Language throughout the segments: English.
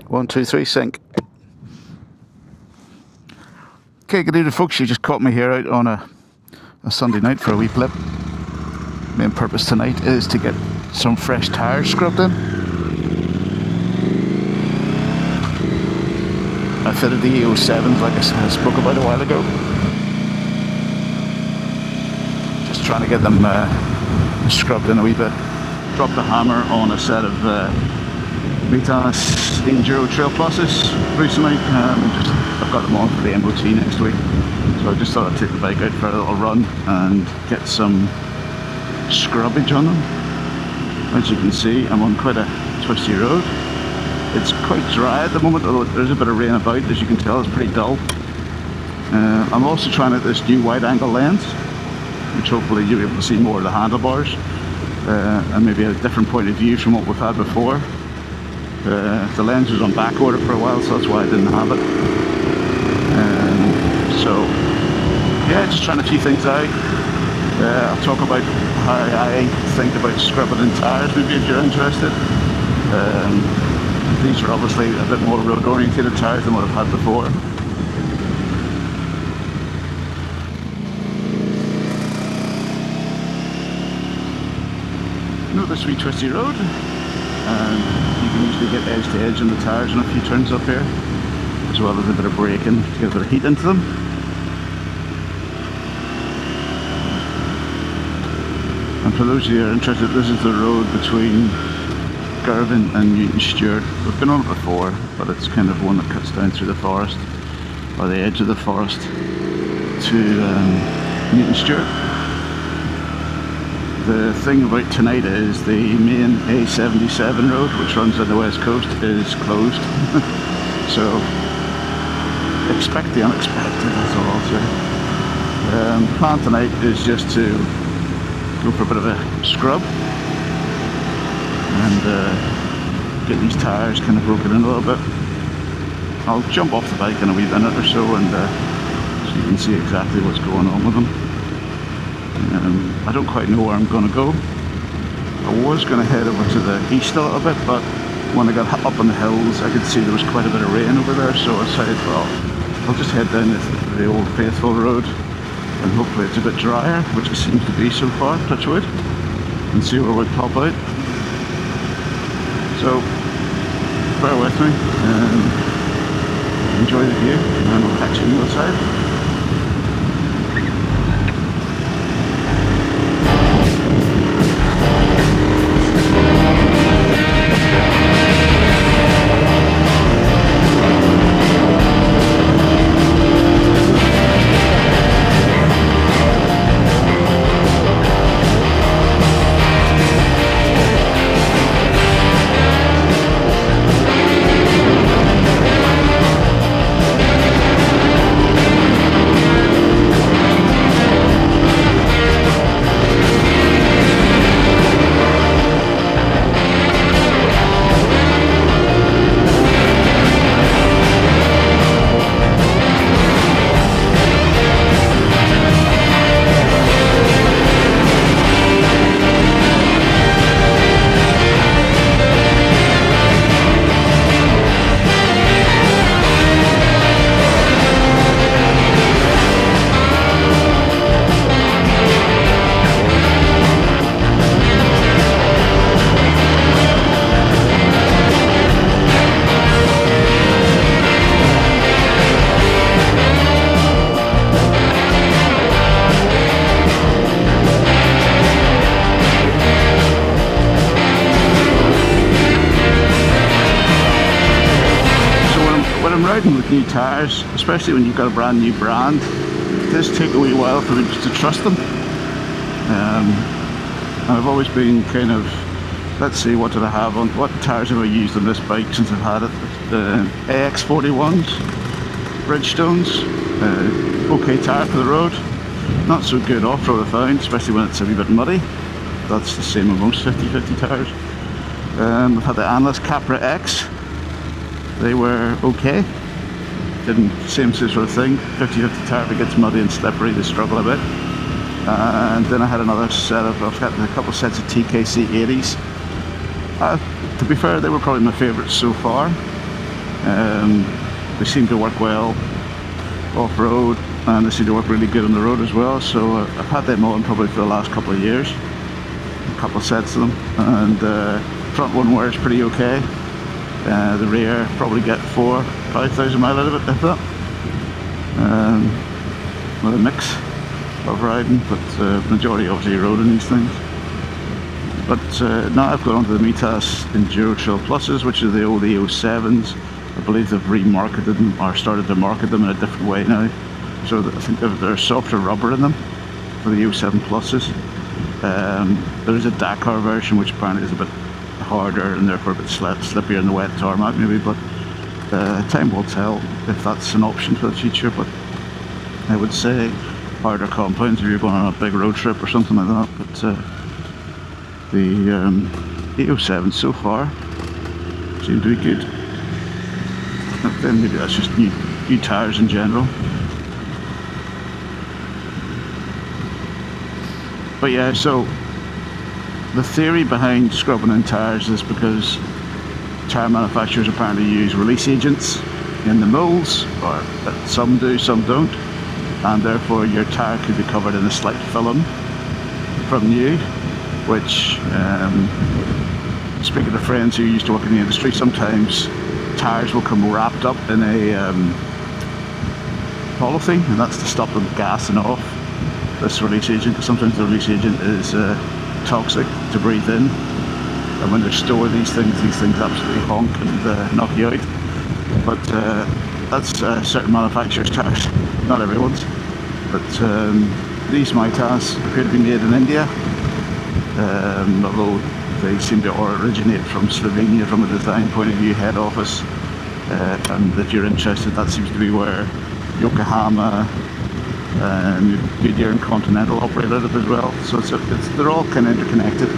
1, 2, 3, sync. Okay, good evening folks, you just caught me here out on a Sunday night for a wee blip. Main purpose tonight is to get some fresh tyres scrubbed in. I fitted the E07s like I spoke about a while ago. Just trying to get them scrubbed in a wee bit. Dropped the hammer on a set of Mitas Enduro Trail Tyres recently. I've got them on for the MOT next week, so I just thought I'd take the bike out for a little run and get some scrubbage on them. As you can see, I'm on quite a twisty road. It's quite dry at the moment, although there's a bit of rain about. As you can tell, it's pretty dull. I'm also trying out this new wide angle lens, which hopefully you'll be able to see more of the handlebars and maybe a different point of view from what we've had before. The lens was on back order for a while, so that's why I didn't have it. So yeah, just trying a few things out. I'll talk about how I think about scrubbing in tyres, maybe if you're interested. These are obviously a bit more road oriented tyres than what I've had before. You know this wee twisty road? You can usually get edge to edge on the tyres on a few turns up here, as well as a bit of braking to get a bit of heat into them. And for those of you who are interested, this is the road between Girvan and Newton Stewart. We've been on it before, but it's kind of one that cuts down through the forest, or the edge of the forest, to Newton Stewart. The thing about tonight is the main A77 road, which runs on the west coast, is closed. So expect the unexpected, that's all I'll say. The plan tonight is just to go for a bit of a scrub and get these tyres kind of broken in a little bit. I'll jump off the bike in a wee minute or so, and so you can see exactly what's going on with them. I don't quite know where I'm going to go. I was going to head over to the east a little bit, but when I got up on the hills I could see there was quite a bit of rain over there, so I decided, well, I'll just head down the old faithful road, and hopefully it's a bit drier, which it seems to be so far, touch wood, and see where we pop out. So bear with me and enjoy the view, and I'll catch you on the other side. Riding with new tyres, especially when you've got a brand new brand, it does take a wee while for me to trust them. I've always been kind of, let's see, what did I have on, what tyres have I used on this bike since I've had it? The AX41s, Bridgestones, okay tyre for the road, not so good off-road I found, especially when it's a wee bit muddy. That's the same with most 50/50 tyres. I've had the Analyst Capra X. They were okay. Same sort of thing. 50/50 tyre, if it gets muddy and slippery, they struggle a bit. And then I had another set of, I've got a couple of sets of TKC 80s. To be fair, they were probably my favourites so far. They seem to work well off-road, and they seem to work really good on the road as well. So I've had them on probably for the last couple of years, a couple of sets of them, and front one wears pretty okay. The rear probably get 4,000-5,000 miles out of it, if that. With a mix of riding, but majority obviously roading these things. But now I've got onto the Mitas Enduro Trail Pluses, which are the old EO7s. I believe they've remarketed them, or started to market them in a different way now. So I think there's softer rubber in them for the EO7 Pluses. There is a Dakar version, which apparently is a bit harder and therefore a bit slippier in the wet tarmac maybe, but time will tell if that's an option for the future. But I would say harder compounds if you're going on a big road trip or something like that. But the EO7 so far seem to be good. Then maybe that's just new tyres in general. But yeah, so the theory behind scrubbing in tyres is because tyre manufacturers apparently use release agents in the molds, or some do, some don't, and therefore your tyre could be covered in a slight film from new, which, speaking to friends who used to work in the industry, sometimes tyres will come wrapped up in a polythene, and that's to stop them gassing off this release agent, because sometimes the release agent is toxic to breathe in, and when they store these things absolutely honk and knock you out. But that's certain manufacturers' tyres, not everyone's. But these Mitas appear to be made in India, although they seem to originate from Slovenia from a design point of view, head office. And if you're interested, that seems to be where Yokohama and Goodyear and Continental operate out of as well. So they're all kind of interconnected.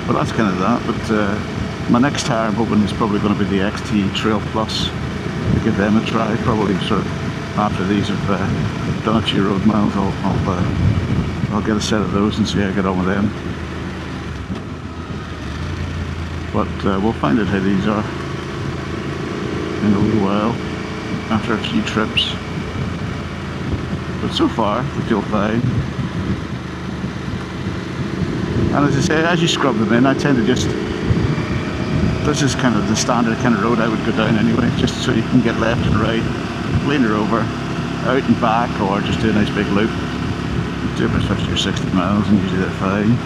But that's kind of that. But my next tyre I'm hoping is probably going to be the XT Trail Plus, to give them a try. Probably sort of after these have done a few road miles, I'll get a set of those and see how I get on with them. But we'll find out how these are in a little while, after a few trips. But so far, they feel fine. And as I say, as you scrub them in, I tend to just, this is kind of the standard kind of road I would go down anyway, just so you can get left and right, lean her over, out and back, or just do a nice big loop. Do about 50 or 60 miles and usually they're fine.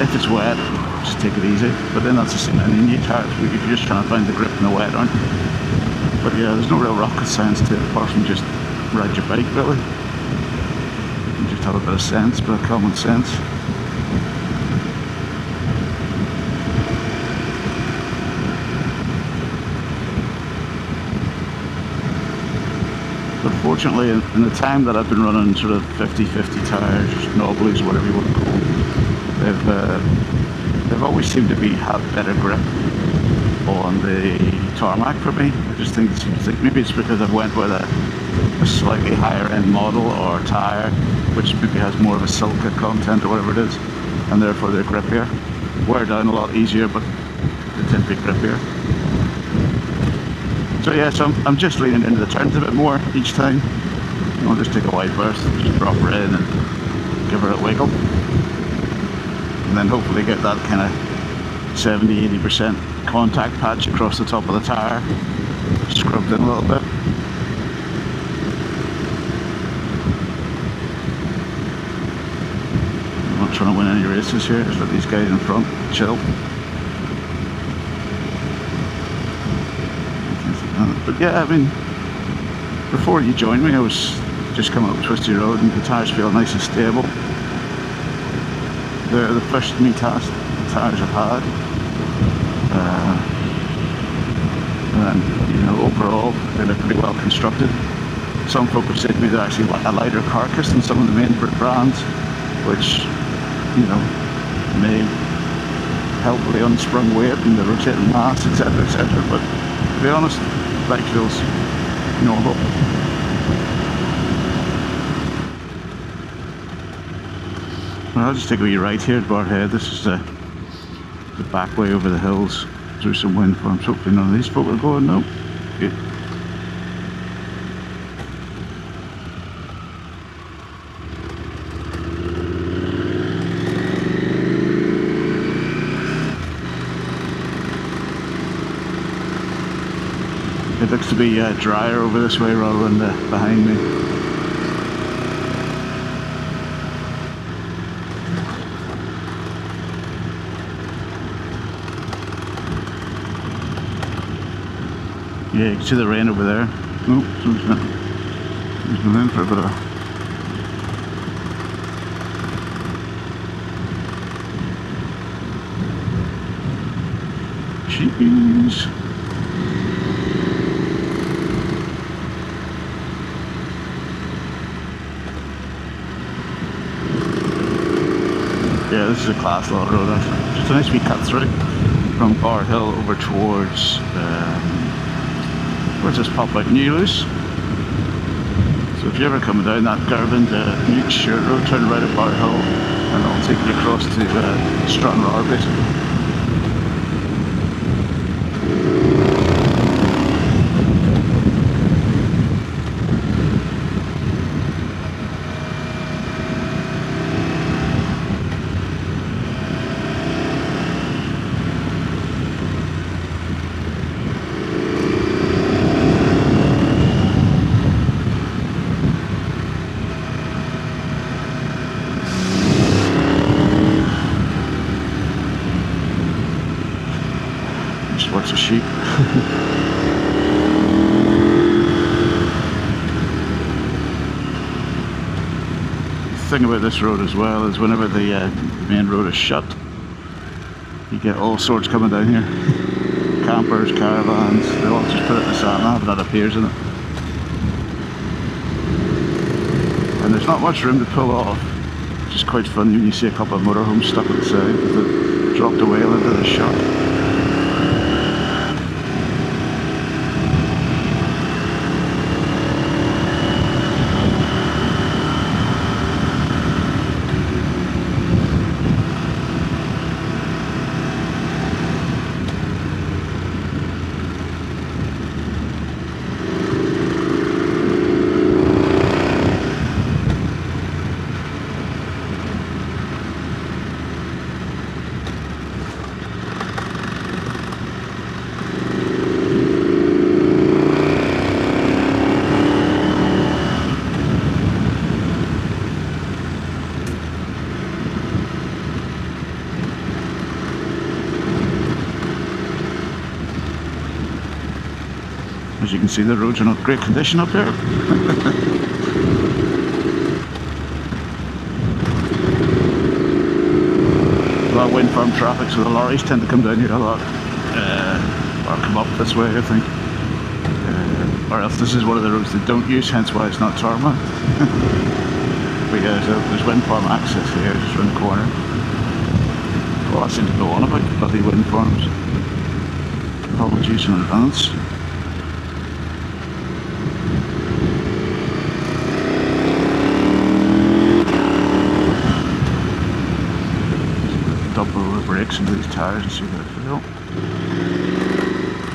If it's wet, just take it easy, but then that's the same any new tyres, if you're just trying to find the grip in the wet, aren't you? But yeah, there's no real rocket science to it apart from just ride your bike really. You just have a bit of sense, a bit of common sense. But fortunately, in the time that I've been running sort of 50-50 tyres, knobblies, whatever you want to call them, they've always seemed to have better grip on the tarmac for me. I just think maybe it's because I've went with a slightly higher end model or tyre, which maybe has more of a silica content or whatever it is, and therefore they're grippier. Wear down a lot easier, but they tend to be grippier. So yeah, so I'm just leaning into the turns a bit more each time. I'll just take a wide berth, just drop her in and give her a wiggle. And then hopefully get that kind of 70-80% contact patch across the top of the tyre, scrubbed in a little bit. I'm not trying to win any races here, just let these guys in front chill. But yeah, I mean, before you joined me, I was just coming up Twisty Road and the tyres feel nice and stable. They're the first Mitas tyres I've had. And, you know, overall, they look pretty well constructed. Some folk have said to me they're actually a lighter carcass than some of the main brands, which, you know, may help with the unsprung weight and the rotating mass, etc., etc. But to be honest, bike feels normal. Well, I'll just take a wee right here at Barhead. This is the back way over the hills through some wind farms. Hopefully none of these folk are going. No. Good. It looks to be drier over this way rather than behind me. Yeah, you can see the rain over there. Oh, someone's going in for a bit of... Jeez. Yeah, this is a class lot road. It's a nice wee cut through from Bar Hill over towards where's this pop out? Newloose. So if you're ever coming down that Garvin to Newt Shirt Road, turn right at Bar Hill and it'll take you across to Stranraer basically. Lots of sheep. The thing about this road as well is whenever the main road is shut, you get all sorts coming down here. Campers, caravans, they all just put it in the sat nav and that appears in it. And there's not much room to pull off, which is quite funny when you see a couple of motorhomes stuck at the side because they've dropped a whale into the shot. As you can see, the roads are not great condition up here. A lot of wind farm traffic, so the lorries tend to come down here a lot. Or come up this way, I think. Or else this is one of the roads they don't use, hence why it's not tarmac. But yeah, so there's wind farm access here, just around the corner. Well, I seem to go on about bloody wind farms. Apologies in advance. Double the brakes into these tyres and see how they feel.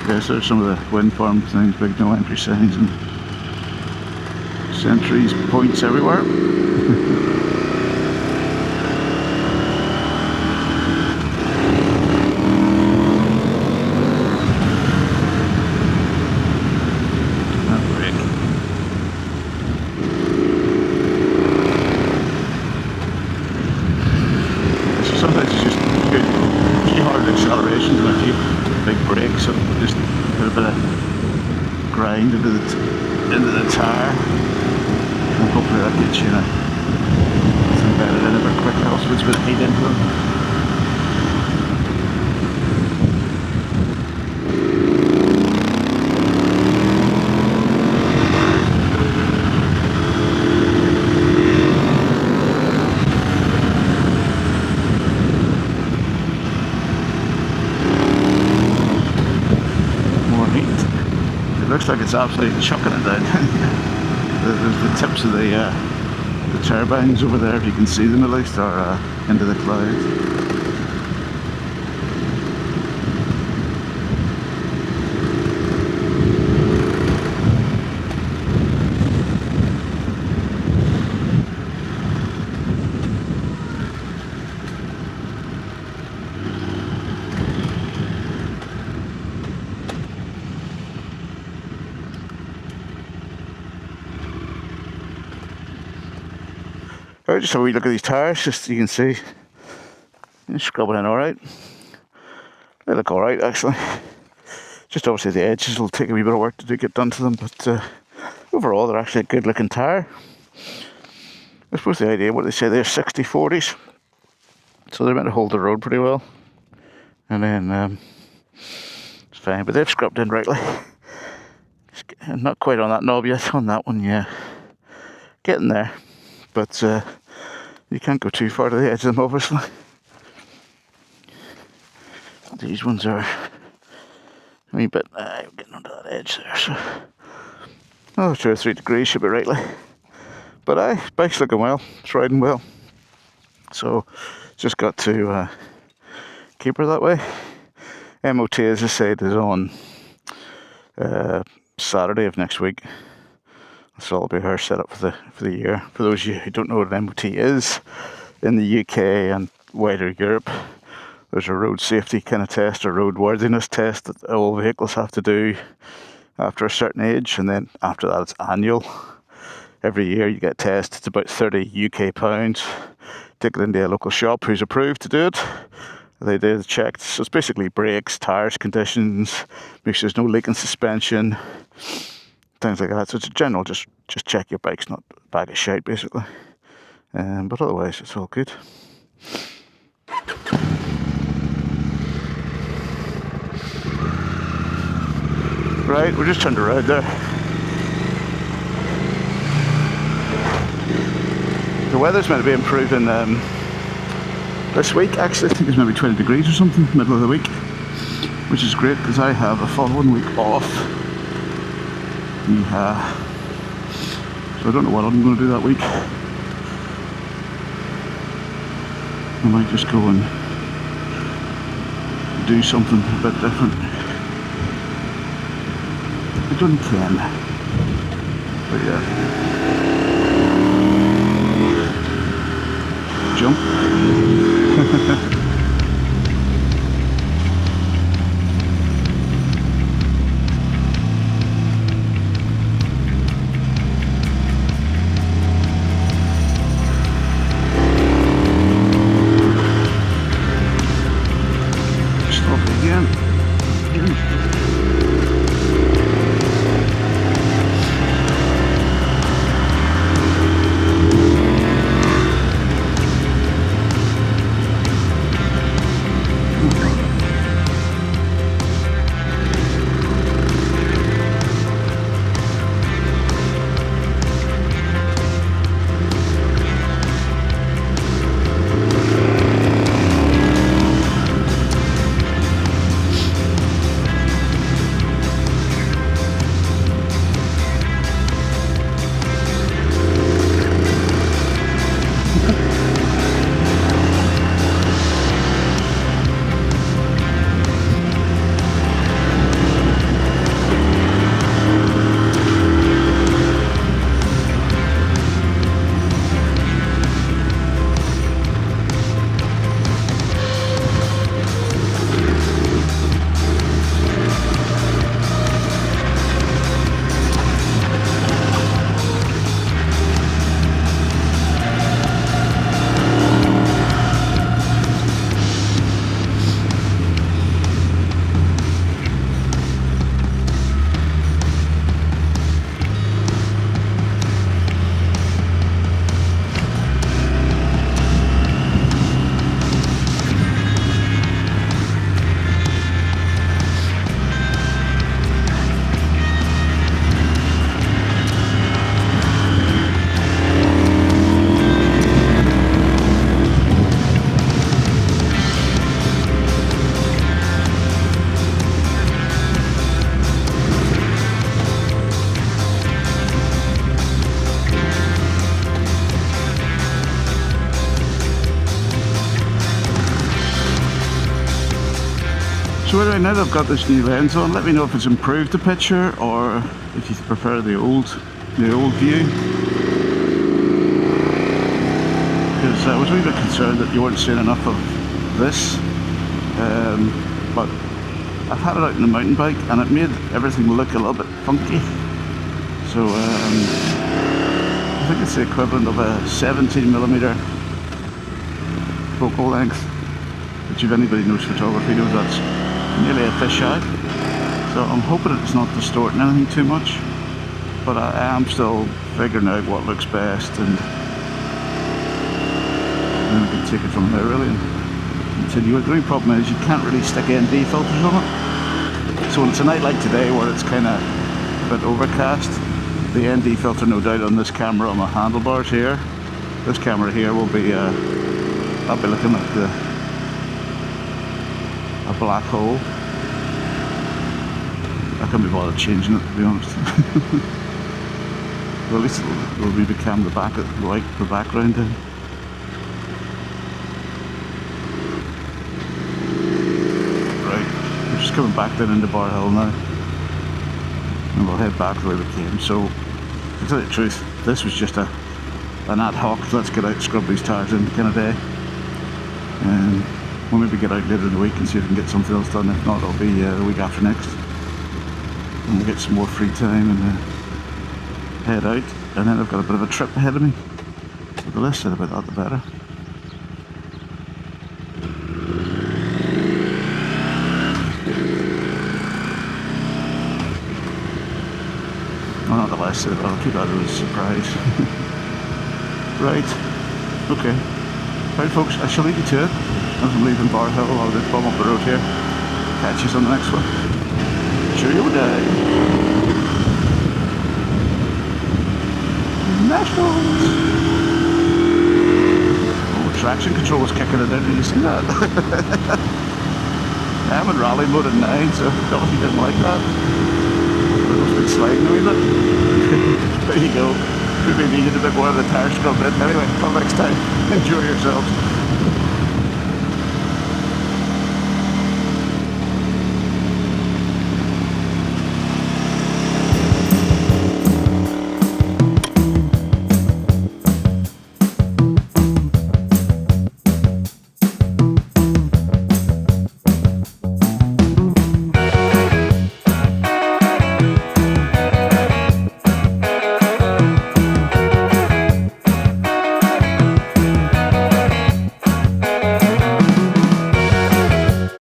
Okay, so there's some of the wind farm things, big no entry signs and sentries, points everywhere. So just put a bit of grind into the tyre and hopefully that gets you embedded in a bit quicker. Also puts a bit of heat into them. Looks like it's absolutely chucking it down. There's the tips of the turbines over there, if you can see them at least, are into the clouds. Right, just have a wee look at these tyres, just so you can see. Scrubbing in alright. They look alright actually. Just obviously the edges will take a wee bit of work to get done to them, but overall they're actually a good looking tyre. I suppose the idea, what they say, they're 60/40s, so they're meant to hold the road pretty well. And then it's fine, but they've scrubbed in rightly. Not quite on that knob yet, on that one, yeah. Getting there, but you can't go too far to the edge of them obviously. These ones are a wee bit, getting onto that edge there, so another 2 or 3 degrees should be rightly. But bike's looking well, it's riding well, so just got to keep her that way. MOT, as I said, is on Saturday of next week, so that'll be her set up for the year. For those of you who don't know what an MOT is, in the UK and wider Europe, there's a road safety kind of test, or road worthiness test that all vehicles have to do after a certain age, and then after that it's annual. Every year you get a test. It's about £30 UK. Take it into a local shop who's approved to do it. They do the checks. So it's basically brakes, tyres, conditions, make sure there's no leak in suspension, things like that. So it's a general, just check your bike's not a bag of shite basically. But otherwise it's all good. Right, we're just turned around there. The weather's meant to be improving this week. Actually, I think it's maybe 20 degrees or something, middle of the week, which is great because I have a following week off. So I don't know what I'm going to do that week. I might just go and do something a bit different. I don't can, but yeah. Jump. Stop again. So anyway, now that I've got this new lens on, let me know if it's improved the picture or if you prefer the old view. Because I was a wee bit concerned that you weren't seeing enough of this, but I've had it out in the mountain bike and it made everything look a little bit funky. So I think it's the equivalent of a 17mm focal length, which if anybody knows photography knows that's nearly a fisheye. So I'm hoping it's not distorting anything too much, but I am still figuring out what looks best, and then we can take it from there really and continue it. The only problem is you can't really stick ND filters on it. So when it's a night like today where it's kind of a bit overcast, the ND filter no doubt on this camera on the handlebars here, this camera here will be, I'll be looking at a black hole. I can't be bothered changing it, to be honest. Well, at least it'll be become the background then. Right, we're just coming back down into Bar Hill now, and we'll head back the way we came. So, to tell you the truth, this was just an ad hoc, let's get out and scrub these tyres in kind of day. And we'll maybe get out later in the week and see if we can get something else done. If not, it'll be the week after next. And we'll get some more free time and head out. And then I've got a bit of a trip ahead of me. So the less said about that, the better. Well, not the less said, but I'll keep that as a surprise. Right, okay. Right folks, I shall leave you to it. As I'm leaving Bar Hill, I'll just bum up the road here. Catch you on the next one. Cheerio day. Nationals! Oh, traction control was kicking it in, did you see that? I'm in rally mode at 9, so obviously didn't like that. It must be sliding a wee bit. There you go. Maybe needed a bit more of the tyre scrubbed in. Anyway, until next time, enjoy yourselves.